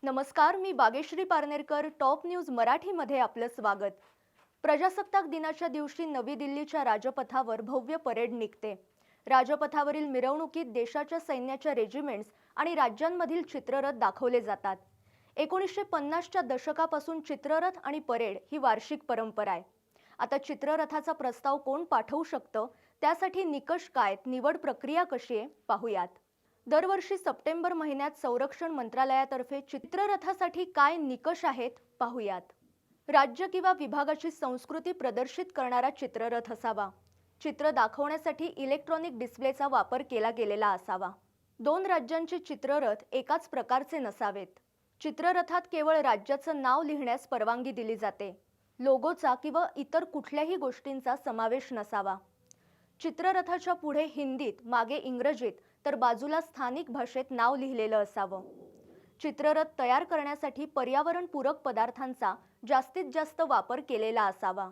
नमस्कार, मी Bageshri Parnerkar. Top news मराठीमध्ये आपलं स्वागत. प्रजासत्ताक दिनाच्या दिवशी नवी दिल्लीच्या राजपथावर भव्य परेड निघते. राजपथावरील मिरवणुकीत देशाच्या सैन्याच्या रेजिमेंट्स आणि राज्यांमधील चित्ररथ दाखवले जातात. 1950च्या दशकापासून चित्ररथ आणि परेड ही वार्षिक परंपरा आहे. आता चित्ररथाचा प्रस्ताव कोण पाठवू शकतं, त्यासाठी निकष काय, निवड प्रक्रिया कशी आहे, पाहूयात. दरवर्षी सप्टेंबर महिन्यात संरक्षण मंत्रालयातर्फे चित्ररथासाठी काय निकष आहेत, पाहूयात. राज्य किंवा विभागाची संस्कृती प्रदर्शित करणारा चित्ररथ असावा. चित्र दाखवण्यासाठी इलेक्ट्रॉनिक डिस्प्लेचा वापर केला गेलेला असावा. 2 राज्यांचे चित्ररथ एकाच प्रकारचे नसावेत. चित्ररथात केवळ राज्याचं नाव लिहिण्यास परवानगी दिली जाते. लोगोचा किंवा इतर कुठल्याही गोष्टींचा समावेश नसावा. चित्ररथाच्या पुढे हिंदीत, मागे इंग्रजीत तर बाजूला स्थानिक भाषेत नाव लिहिलेलं असावं. चित्ररथ तयार करण्यासाठी पर्यावरणपूरक पदार्थांचा जास्तीत जास्त वापर केलेला असावा.